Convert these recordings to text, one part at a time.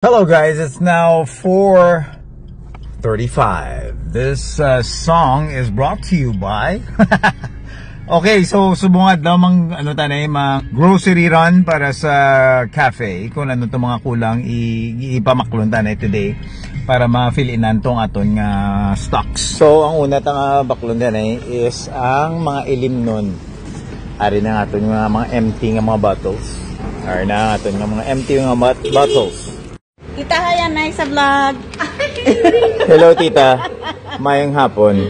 Hello guys, it's now 4:35. This song is brought to you by Okay, so subungad daw mang ano tanay mga grocery run para sa cafe. Kung ano to mga kulang ipamaklon tanay today para ma-fill inan tong aton nga stocks. So ang una tang baklon tanay is ang mga ilimnon. Ari na aton nga mga empty nga mga bottles. Ari na aton nga mga empty nga bottles. Tita, hayan na sa vlog. Hello, tita. Mayang hapon.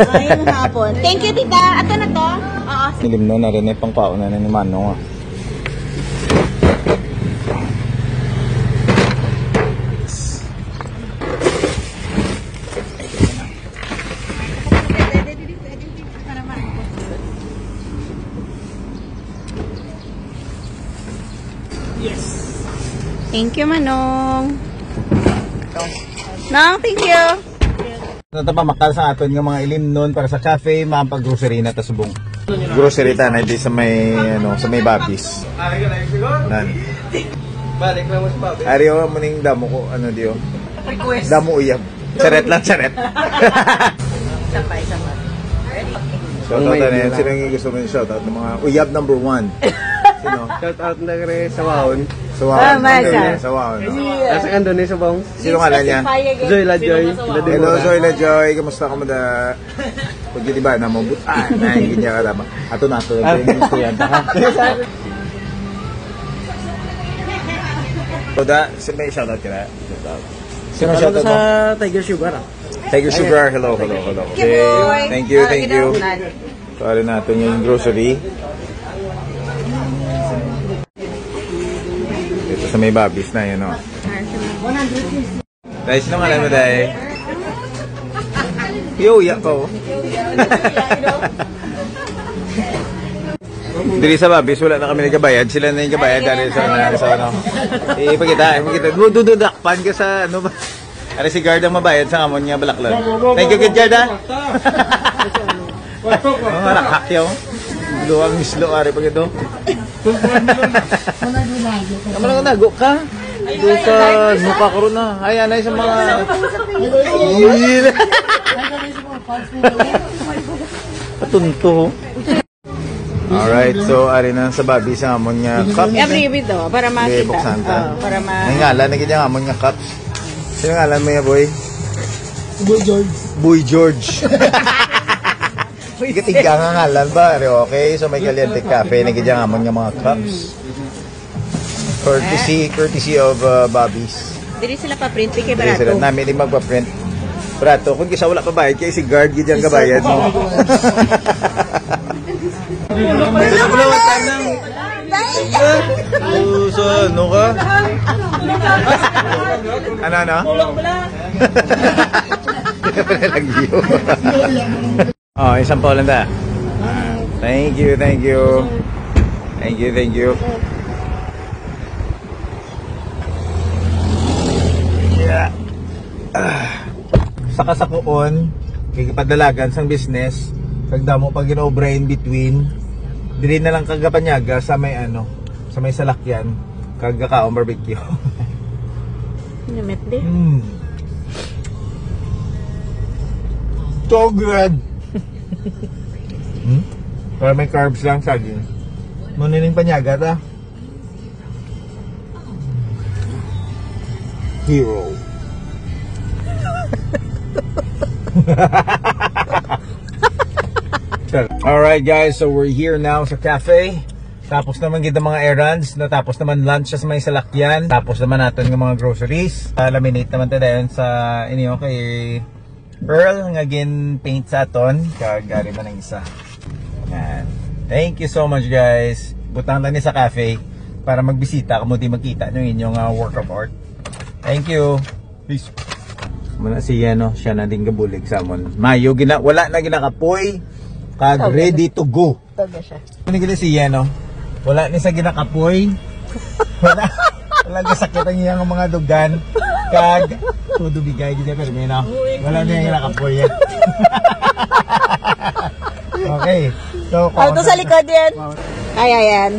Mayang hapon. Thank you, tita. Ato na to. Oo. Nilim na rin pang pauna na ni Manong. Yes. Thank you, Manong. Nong, thank you. Ito pa makal sa aton ng mga ilimnon para sa cafe, mga grocery na tasubong. Grocery ta na di sa may ano, sa may babis. Nan. Balik lang mo sa babis. Ari mo ning damo ko ano diyo. Request. Damo uyab. Charet lang, charet. Sabay. Shout out na sino yung gusto mo shout out ng mga uyab number 1. Sino? Shout out na rin sa Wahon. Sa Wahon. Sa Wahon. Nasa kando ni sa Bong. Sino nga niya? Joy La Joy. Hello Joy La Joy. Kamusta ka mo da? Pag di ba na mabutan na hindi niya ka tama. Ato na to. Gusto yan. So da, may shout out ka na? Sino shout out mo? Sa Tiger Sugar. Tiger Sugar. Hello. Okay. Thank you. Sorry natin yung grocery. Sa may babis na yun, no? Dahil sino nga lang mo dahil? Iuya ko. Dili sa babis, wala na kami nagkabayad. Sila na yung kabayad dahil sa ano. Ipagkita. Dududakpan ka sa ano ba? Ari si Guard ang mabayad sa amon niya balaklan. Thank you, good Guard, ha? Mga rakhak yun. Luwang mislo, ari pag ito. Kamu lang nago ka? Doon sa nuka ko rin na. Ayan ay sa mga... Patunto. Alright, so ari na sa babi sa amon nga cups. Every video, para makita. Para ngalan, naging yung amon nga cups. Sino ngalan mo yan, boy? Boy George. Katiga nga ngalan ba? Okay, so may Caliente Cafe. Nagiging amon nga mga cups. Courtesy of Bobby's. Dili sila pa-print, kay barato. Namin din magpa-print. Barato, kung kisa wala pa bayad, kaya si Guard, gidyang kabayad mo. Bulawat tayo ng... Sa ano ka? Ano? Pinalagyo. Oh, isang po lang da. Thank you. Yeah. Sa kasakuon, kikipadalagan sang business, kagdamo pag ginobra in between, dili na lang kagapanyaga sa may ano, sa may salakyan, kagakaon barbecue. Namet di. So good. Para may carbs lang saging. Munining panyaga ta. Hero. Alright guys, so we're here now sa cafe. Tapos naman kita mga errands, natapos naman lunch sa may salakyan. Tapos naman natin ng mga groceries. Laminate naman tayo dahil sa inyo kay Earl nga gin paint sa aton. Kagari ba ng isa. Yan. Thank you so much guys. Butang lang ni sa cafe para magbisita kamo di magkita nyo inyong work of art. Thank you. Peace. Muna siya no, siya na din gabulig sa amon. Mayo wala na ginakapoy. Kag ready to go. Toga siya. Ano siya no? Wala ni sa ginakapoy. Wala gasakit ang iyang mga dugan. Kag todo bigay gid pero no. Wala na ginakapoy yan. Okay. So, Auto sa likod yan. Ay, ayan.